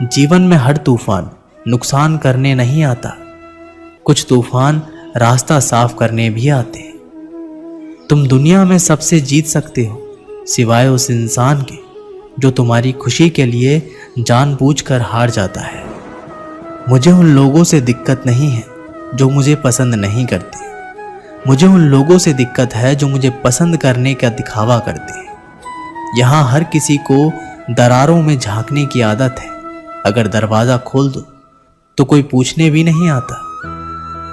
जीवन में हर तूफान नुकसान करने नहीं आता, कुछ तूफान रास्ता साफ करने भी आते हैं। तुम दुनिया में सबसे जीत सकते हो सिवाय उस इंसान के जो तुम्हारी खुशी के लिए जानबूझकर हार जाता है। मुझे उन लोगों से दिक्कत नहीं है जो मुझे पसंद नहीं करते, मुझे उन लोगों से दिक्कत है जो मुझे पसंद करने का दिखावा करते हैं। यहाँ हर किसी को दरारों में झांकने की आदत है, अगर दरवाज़ा खोल दो तो कोई पूछने भी नहीं आता।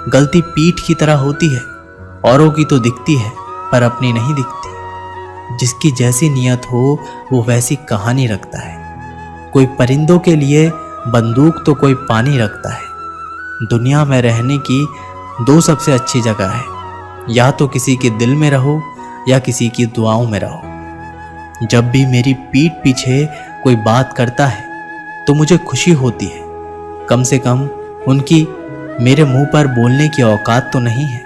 गलती पीठ की तरह होती है, औरों की तो दिखती है पर अपनी नहीं दिखती। जिसकी जैसी नियत हो वो वैसी कहानी रखता है। कोई परिंदों के लिए बंदूक तो कोई पानी रखता है। दुनिया में रहने की दो सबसे अच्छी जगह है, या तो किसी के दिल में रहो या किसी की दुआओं में रहो। जब भी मेरी पीठ पीछे कोई बात करता है तो मुझे खुशी होती है, कम से कम उनकी मेरे मुंह पर बोलने की औकात तो नहीं है।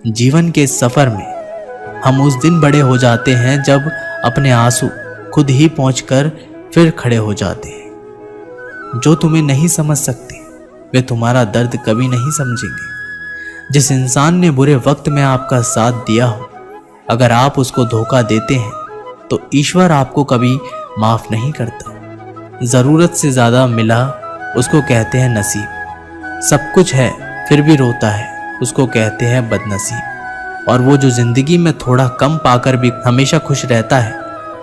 जीवन के सफर में हम उस दिन बड़े हो जाते हैं जब अपने आंसू खुद ही पहुंचकर फिर खड़े हो जाते हैं। जो तुम्हें नहीं समझ सकते वे तुम्हारा दर्द कभी नहीं समझेंगे। जिस इंसान ने बुरे वक्त में आपका साथ दिया हो, अगर आप उसको धोखा देते हैं तो ईश्वर आपको कभी माफ नहीं करता। जरूरत से ज्यादा मिला उसको कहते हैं नसीब। सब कुछ है फिर भी रोता है उसको कहते हैं बदनसीब। और वो जो जिंदगी में थोड़ा कम पाकर भी हमेशा खुश रहता है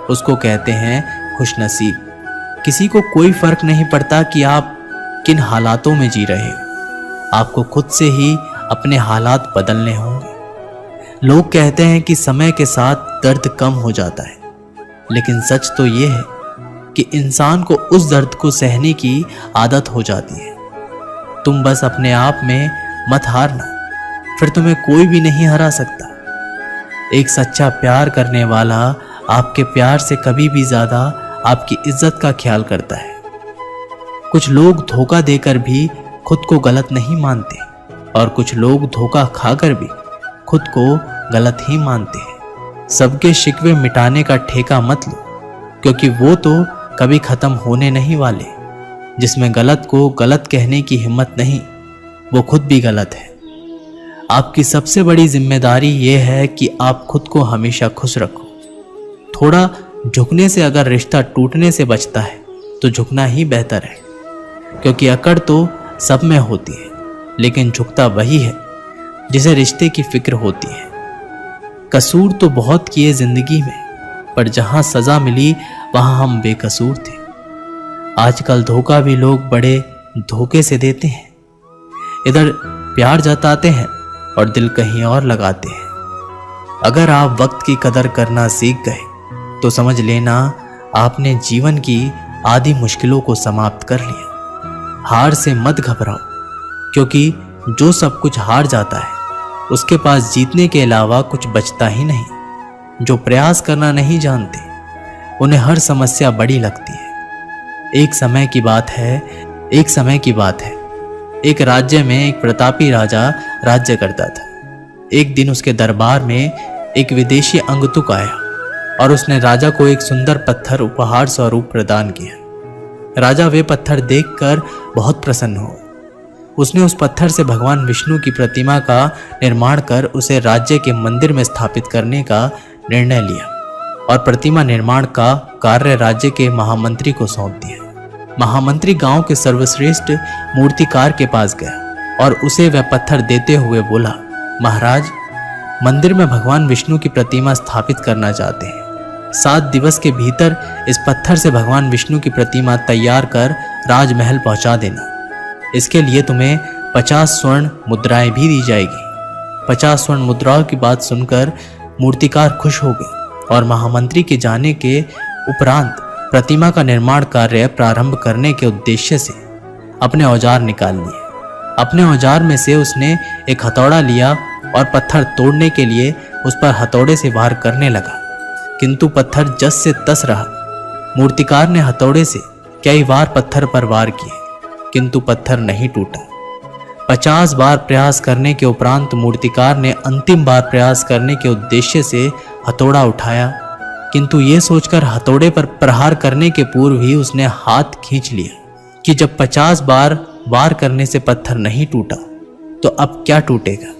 उसको कहते हैं खुशनसीब। किसी को कोई फर्क नहीं पड़ता कि आप किन हालातों में जी रहे हो, आपको खुद से ही अपने हालात बदलने होंगे। लोग कहते हैं कि समय के साथ दर्द कम हो जाता है, लेकिन सच तो ये है कि इंसान को उस दर्द को सहने की आदत हो जाती है। तुम बस अपने आप में मत हारना, फिर तुम्हें कोई भी नहीं हरा सकता। एक सच्चा प्यार करने वाला आपके प्यार से कभी भी ज्यादा आपकी इज्जत का ख्याल करता है। कुछ लोग धोखा देकर भी खुद को गलत नहीं मानते और कुछ लोग धोखा खाकर भी खुद को गलत ही मानते हैं। सबके शिकवे मिटाने का ठेका मत लो, क्योंकि वो तो कभी खत्म होने नहीं वाले। जिसमें गलत को गलत कहने की हिम्मत नहीं, वो खुद भी गलत है। आपकी सबसे बड़ी जिम्मेदारी ये है कि आप खुद को हमेशा खुश रखो। थोड़ा झुकने से अगर रिश्ता टूटने से बचता है तो झुकना ही बेहतर है, क्योंकि अकड़ तो सब में होती है, लेकिन झुकता वही है जिसे रिश्ते की फिक्र होती है। कसूर तो बहुत किए जिंदगी में, पर जहां सजा मिली वहां हम बेकसूर थे। आजकल धोखा भी लोग बड़े धोखे से देते हैं। इधर प्यार जताते हैं और दिल कहीं और लगाते हैं। अगर आप वक्त की कदर करना सीख गए तो समझ लेना आपने जीवन की आधी मुश्किलों को समाप्त कर लिया। हार से मत घबराओ, क्योंकि जो सब कुछ हार जाता है उसके पास जीतने के अलावा कुछ बचता ही नहीं। जो प्रयास करना नहीं जानते उन्हें हर समस्या बड़ी लगती है। एक समय की बात है, एक राज्य में एक प्रतापी राजा राज्य करता था। एक दिन उसके दरबार में एक विदेशी अंगतुक आया और उसने राजा को एक सुंदर पत्थर उपहार स्वरूप प्रदान किया। राजा वे पत्थर देखकर बहुत प्रसन्न हो। उसने उस पत्थर से भगवान विष्णु की प्रतिमा का निर्माण कर उसे राज्य के मंदिर में स्थापित करने का निर्णय लिया और प्रतिमा निर्माण का कार्य राज्य के महामंत्री को सौंप दिया। महामंत्री गांव के सर्वश्रेष्ठ मूर्तिकार के पास गया और उसे वह पत्थर देते हुए बोला, महाराज, मंदिर में भगवान विष्णु की प्रतिमा स्थापित करना चाहते हैं। 7 दिवस के भीतर इस पत्थर से भगवान विष्णु की प्रतिमा तैयार कर राजमहल पहुंचा देना। इसके लिए तुम्हें 50 स्वर्ण मुद्राएं भी दी जाएगी। 50 स्वर्ण मुद्राओं की बात सुनकर मूर्तिकार खुश हो गए और महामंत्री के जाने के उपरांत प्रतिमा का निर्माण कार्य प्रारंभ करने के उद्देश्य से अपने औजार निकाल लिए। अपने औजार में से उसने एक हथौड़ा लिया और पत्थर तोड़ने के लिए उस पर हथौड़े से वार करने लगा, किंतु पत्थर जस से तस रहा। मूर्तिकार ने हथौड़े से कई बार पत्थर पर वार किए, किंतु पत्थर नहीं टूटा। 50 बार प्रयास करने के उपरांत मूर्तिकार ने अंतिम बार प्रयास करने के उद्देश्य से हथौड़ा उठाया, किंतु ये सोचकर हथौड़े पर प्रहार करने के पूर्व ही उसने हाथ खींच लिया कि जब 50 बार वार करने से पत्थर नहीं टूटा तो अब क्या टूटेगा।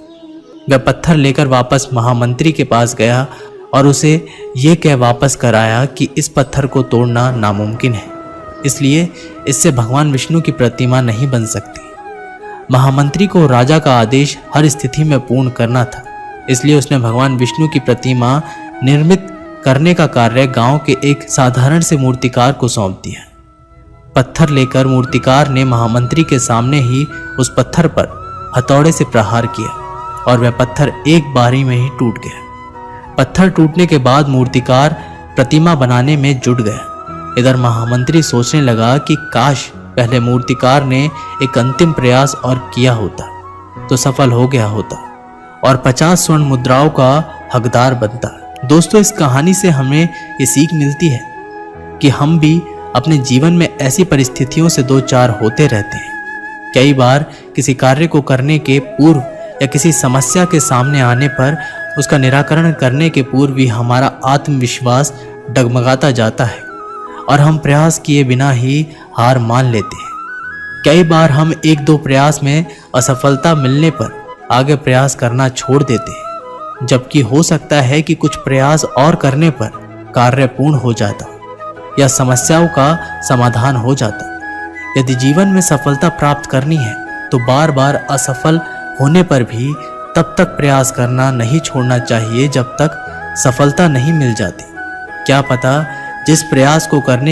वह पत्थर लेकर वापस महामंत्री के पास गया और उसे यह कह वापस कराया कि इस पत्थर को तोड़ना नामुमकिन है, इसलिए इससे भगवान विष्णु की प्रतिमा नहीं बन सकती। महामंत्री को राजा का आदेश हर स्थिति में पूर्ण करना था, इसलिए उसने भगवान विष्णु की प्रतिमा निर्मित करने का कार्य गांव के एक साधारण से मूर्तिकार को सौंप दिया। पत्थर लेकर मूर्तिकार ने महामंत्री के सामने ही उस पत्थर पर हथौड़े से प्रहार किया और वह पत्थर एक बारी में ही टूट गया। पत्थर टूटने के बाद मूर्तिकार प्रतिमा बनाने में जुट गया। इधर महामंत्री सोचने लगा कि काश पहले मूर्तिकार ने एक अंतिम प्रयास और किया होता तो सफल हो गया होता और 50 स्वर्ण मुद्राओं का हकदार बनता। दोस्तों, इस कहानी से हमें ये सीख मिलती है कि हम भी अपने जीवन में ऐसी परिस्थितियों से दो चार होते रहते हैं। कई बार किसी कार्य को करने के पूर्व या किसी समस्या के सामने आने पर उसका निराकरण करने के पूर्व ही हमारा आत्मविश्वास डगमगाता जाता है और हम प्रयास किए बिना ही हार मान लेते हैं। कई बार हम एक दो प्रयास में असफलता मिलने पर आगे प्रयास करना छोड़ देते हैं, जबकि हो सकता है कि कुछ प्रयास और करने पर कार्य पूर्ण हो जाता या समस्याओं का समाधान हो जाता। यदि जीवन में सफलता प्राप्त करनी है तो बार बार असफल होने पर भी तब तक प्रयास करना नहीं छोड़ना चाहिए जब तक सफलता नहीं मिल जाती। क्या पता जिस प्रयास को करने